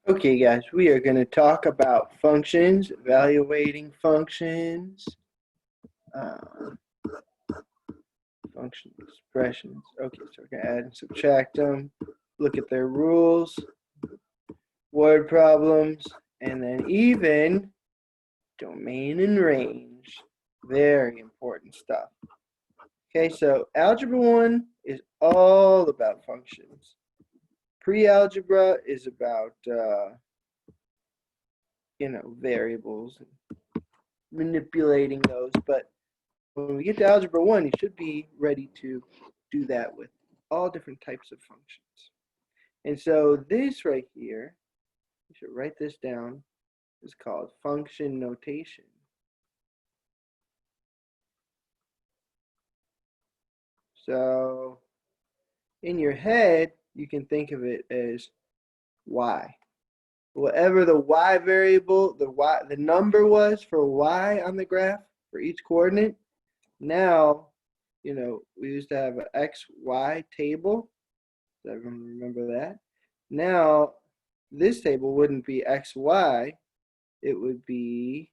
Okay, guys, we are going to talk about functions, evaluating functions, uh, function expressions. Okay, so we're going to add and subtract them, look at their rules, word problems, and then even domain and range. Very important stuff. Okay, so Algebra 1 is all about functions. Pre-algebra is about, variables, manipulating those, but when we get to Algebra 1, you should be ready to do that with all different types of functions. And so this right here, you should write this down, is called function notation. So in your head, you can think of it as y. Whatever the y variable, the number was for y on the graph for each coordinate, now, we used to have an XY table. Does everyone remember that? Now, this table wouldn't be XY. It would be,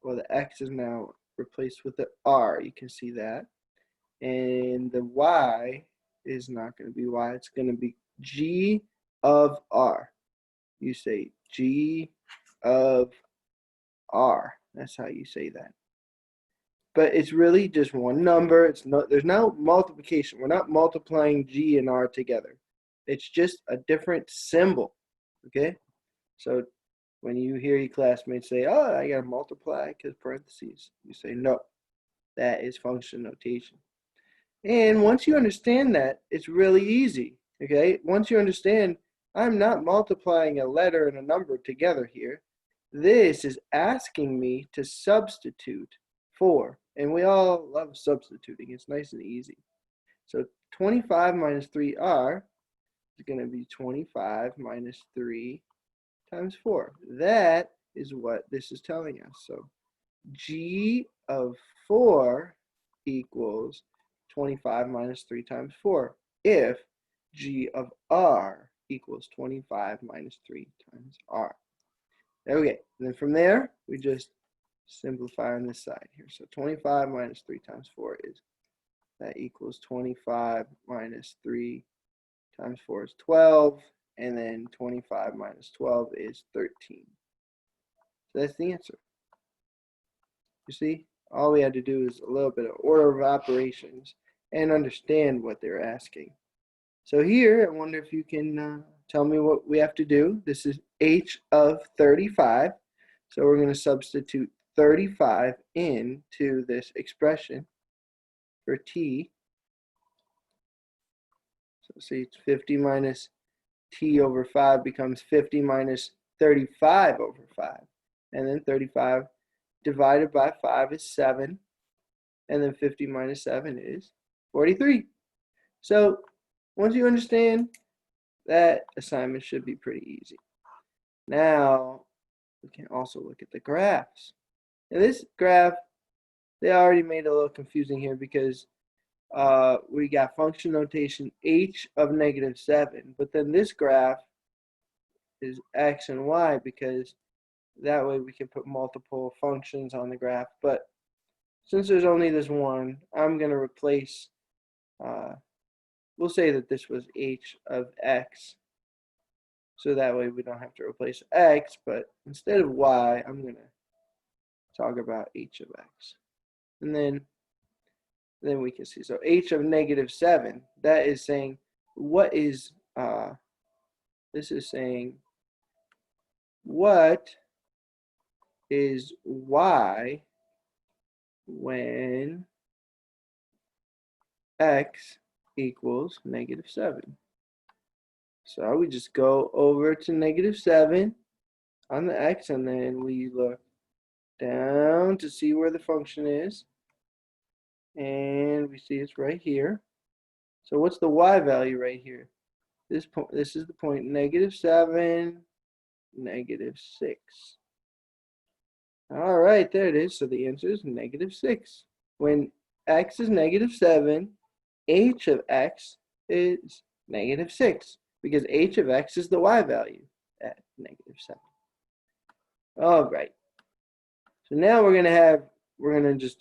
well, the X is now replaced with the R. You can see that. And the Y is not going to be Y. It's going to be G of R. You say G of R. That's how you say that. But it's really just one number. There's no multiplication. We're not multiplying G and R together. It's just a different symbol. Okay? So when you hear your classmates say, oh, I gotta multiply because parentheses, you say no. That is function notation. And once you understand that, it's really easy. Okay? Once you understand, I'm not multiplying a letter and a number together here. This is asking me to substitute for, and we all love substituting. It's nice and easy. So 25 minus 3r is going to be 25 minus 3 times 4. That is what this is telling us. So g of 4 equals 25 minus 3 times 4 if g of r equals 25 minus 3 times r. Okay, and then from there, we just simplify on this side here. So 25 minus 3 times 4 is, that equals 25 minus 3 times 4 is 12, and then 25 minus 12 is 13. So that's the answer. You see, all we had to do is a little bit of order of operations and understand what they're asking. So here, I wonder if you can tell me what we have to do. This is h of 35. So we're going to substitute 35 into this expression for t. So see, it's 50 minus t over 5 becomes 50 minus 35 over 5. And then 35 divided by 5 is 7. And then 50 minus 7 is 43. So once you understand, that assignment should be pretty easy. Now, we can also look at the graphs. Now this graph, they already made it a little confusing here because we got function notation h of -7, but then this graph is x and y because that way we can put multiple functions on the graph. But since there's only this one, I'm going to replace, we'll say that this was h of x. So that way we don't have to replace x, but instead of y, I'm going to talk about h of x. And then we can see. So h of -7, that is saying what is, this is saying what is y when x equals -7. So we just go over to -7 on the x, and then we look down to see where the function is. And we see it's right here. So what's the y value right here? This is the point -7, -6. All right, there it is. So the answer is -6. When x is -7, h of x is -6, because h of x is the y value. at -7. All right. So now we're gonna just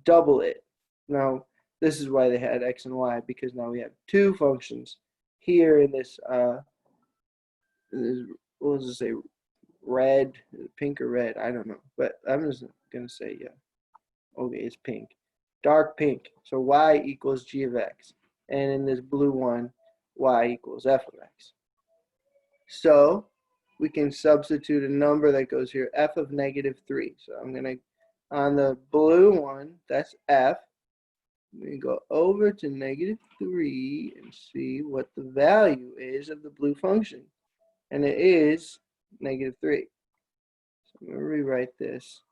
double it. Now this is why they had x and y, because now we have two functions here in this what does it say, red, pink or red, I don't know, but I'm just gonna say yeah. Okay, it's pink, dark pink. So y equals g of x, and in this blue one, y equals f of x. So we can substitute a number that goes here, f of -3. So I'm gonna, on the blue one, that's f. We go over to -3 and see what the value is of the blue function. And it is -3. So I'm going to rewrite this.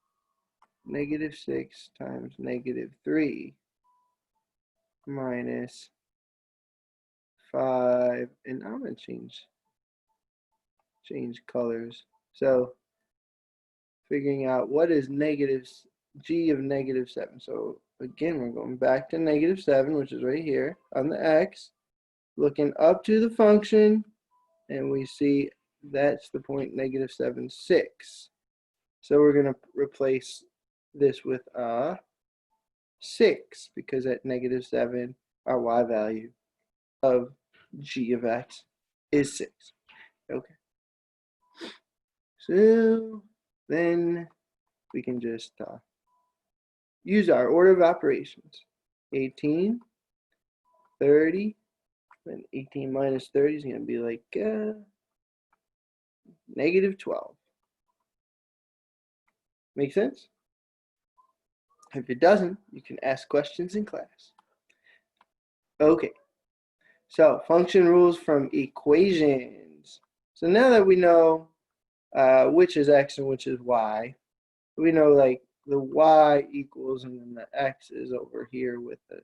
-6 times -3 minus 5. And I'm going to change colors. So figuring out what is g of -7. So again, we're going back to -7, which is right here on the x, looking up to the function, and we see that's the point -7, 6. So we're going to replace this with a 6, because at -7, our y value of g of x is 6. Okay. So then we can just use our order of operations. 18, 30, and 18 minus 30 is going to be like -12. Make sense? If it doesn't, you can ask questions in class. Okay, so function rules from equations. So now that we know which is x and which is y, we know like the y equals, and then the x is over here with the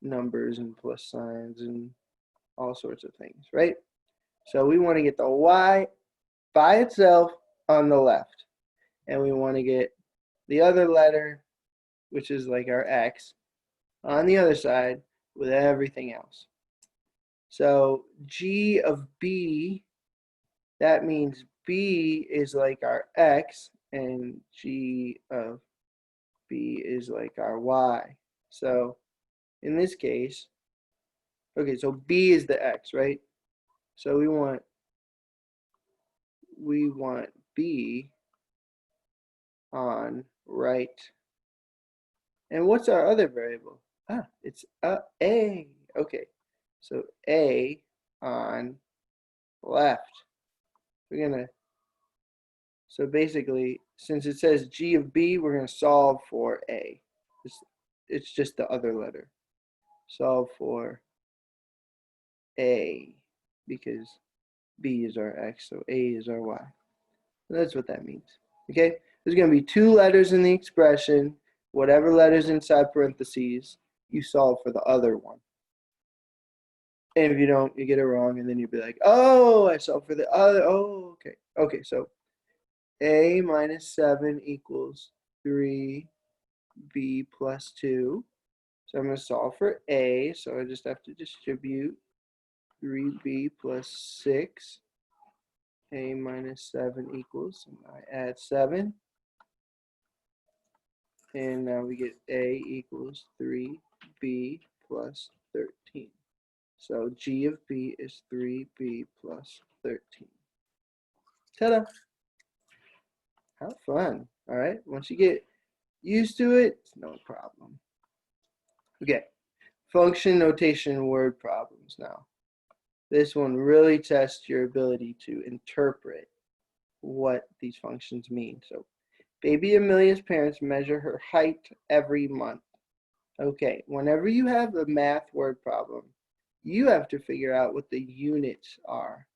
numbers and plus signs and all sorts of things, right? So we want to get the y by itself on the left, and we want to get the other letter, which is like our x, on the other side with everything else. So g of b, that means b is like our x, and g of b is like our y. So in this case, okay, so b is the x, right? So we want b on right. And what's our other variable? It's a. Okay, so a on left. We're gonna, so basically, since it says g of b, we're gonna solve for a. It's just the other letter. Solve for a, because b is our x, so a is our y. So that's what that means. Okay, there's gonna be two letters in the expression. Whatever letters inside parentheses, you solve for the other one. And if you don't, you get it wrong, and then you'll be like, oh, I solved for the other. Oh, okay. Okay, so a minus 7 equals 3b plus 2. So I'm going to solve for a. So I just have to distribute 3b plus 6. A minus 7 equals, and I add 7. And now we get a equals 3b plus 13. So g of b is 3b plus 13. Ta-da! How fun. All right, once you get used to it, it's no problem. Okay, function notation word problems now. This one really tests your ability to interpret what these functions mean. So baby Amelia's parents measure her height every month. Okay, whenever you have a math word problem, you have to figure out what the units are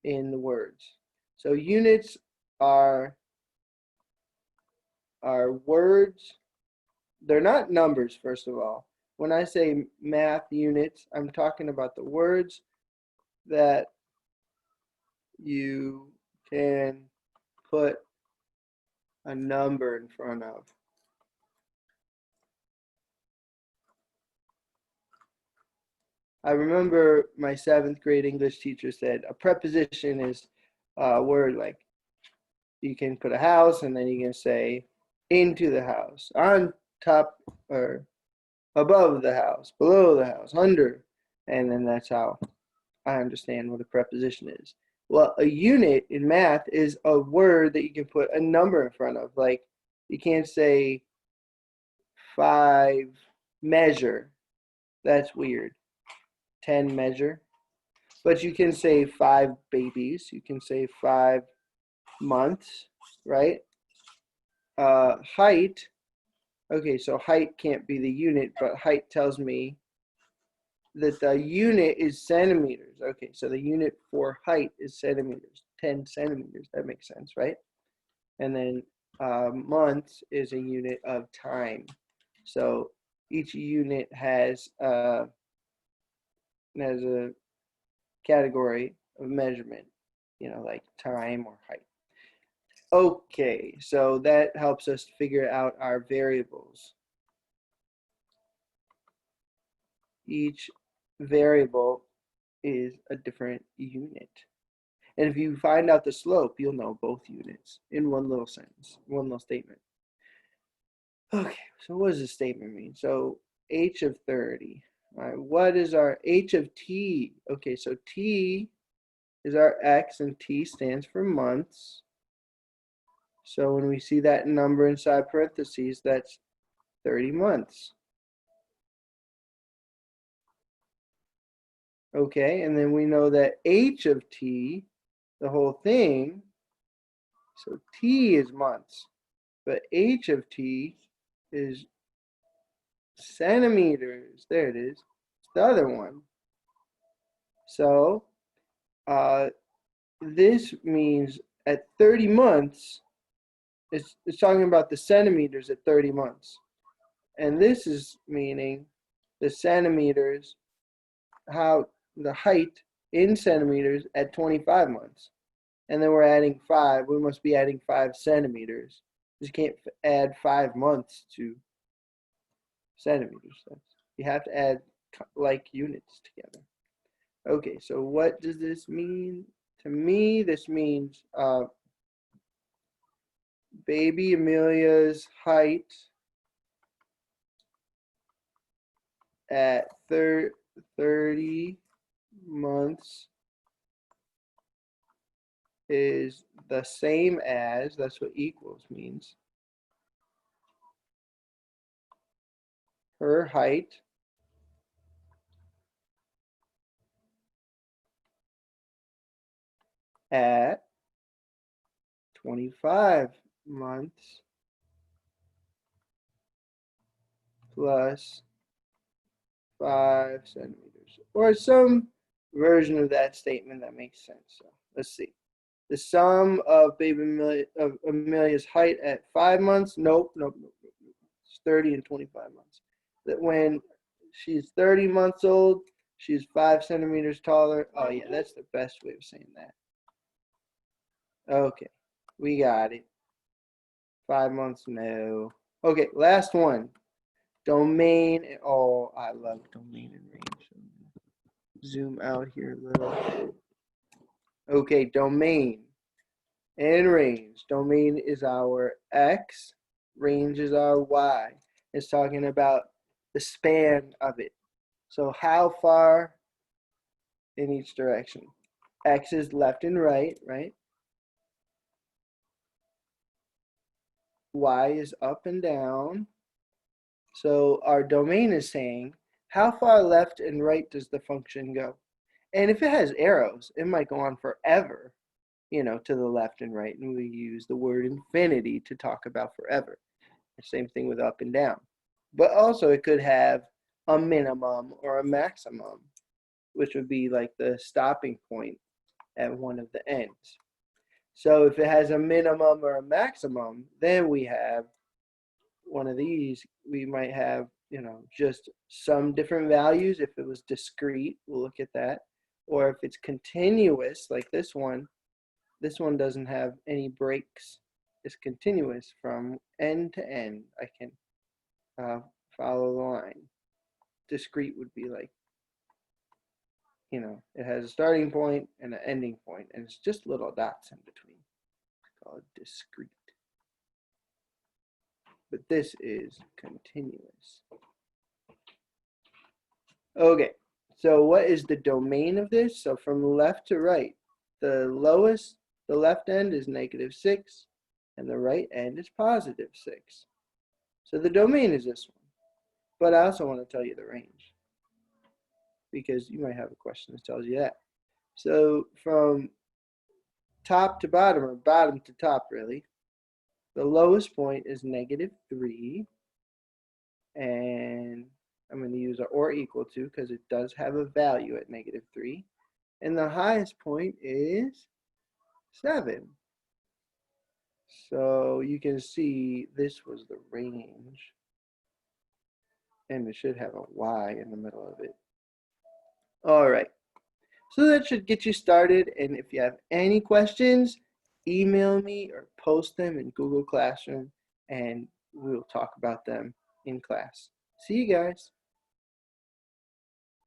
in the words. So units are words. They're not numbers, first of all. When I say math units, I'm talking about the words that you can put a number in front of. I remember my 7th grade English teacher said a preposition is word, like you can put a house and then you can say into the house, on top or above the house, below the house, under, and then that's how I understand what a preposition is. Well, a unit in math is a word that you can put a number in front of. Like you can't say 5 measure. That's weird. 10 measure. But you can say 5 babies. You can say 5 months, right? Height. Okay, so height can't be the unit, but height tells me that the unit is centimeters. Okay, so the unit for height is centimeters, 10 centimeters. That makes sense, right? And then months is a unit of time. So each unit has a category of measurement, like time or height. Okay, so that helps us figure out our variables. Each variable is a different unit. And if you find out the slope, you'll know both units in one little sentence, one little statement. Okay, so what does this statement mean? So h of 30. All right, what is our h of t? Okay, so t is our x and t stands for months. So when we see that number inside parentheses, that's 30 months. Okay, and then we know that h of t, the whole thing, so t is months, but h of t is centimeters. There it is. It's the other one. So this means at 30 months, it's talking about the centimeters at 30 months. And this is meaning the centimeters, how the height in centimeters at 25 months. And then we're adding 5. We must be adding 5 centimeters. You can't add 5 months to centimeters. You have to add like units together. Okay, so what does this mean? To me, this means baby Amelia's height at 30 months is the same as, that's what equals means, her height at 25 months plus 5 centimeters, or some version of that statement that makes sense. So let's see. The sum of Amelia's height at 5 months. Nope. It's 30 and 25 months. That when she's 30 months old, she's 5 centimeters taller. Oh yeah, that's the best way of saying that. Okay, we got it. 5 months, no. Okay, last one. Domain. Oh, I love domain and range. Zoom out here a little. Okay, domain and range. Domain is our x, range is our y. It's talking about the span of it. So how far in each direction? X is left and right, right? Y is up and down. So our domain is saying, how far left and right does the function go? And if it has arrows, it might go on forever, to the left and right. And we use the word infinity to talk about forever. The same thing with up and down. But also it could have a minimum or a maximum, which would be like the stopping point at one of the ends. So if it has a minimum or a maximum, then we have one of these. We might have, just some different values. If it was discrete, we'll look at that. Or if it's continuous, like this one doesn't have any breaks. It's continuous from end to end. I can follow the line. Discrete would be like you know, it has a starting point and an ending point, and it's just little dots in between. It's called discrete. But this is continuous. Okay, so what is the domain of this? So from left to right, the left end is -6, and the right end is +6. So the domain is this one. But I also want to tell you the range, because you might have a question that tells you that. So from top to bottom, or bottom to top really, the lowest point is -3, and I'm going to use a or equal to because it does have a value at -3. And the highest point is 7. So you can see this was the range. And it should have a y in the middle of it. All right. So that should get you started. And if you have any questions, email me or post them in Google Classroom, and we'll talk about them in class. See you guys.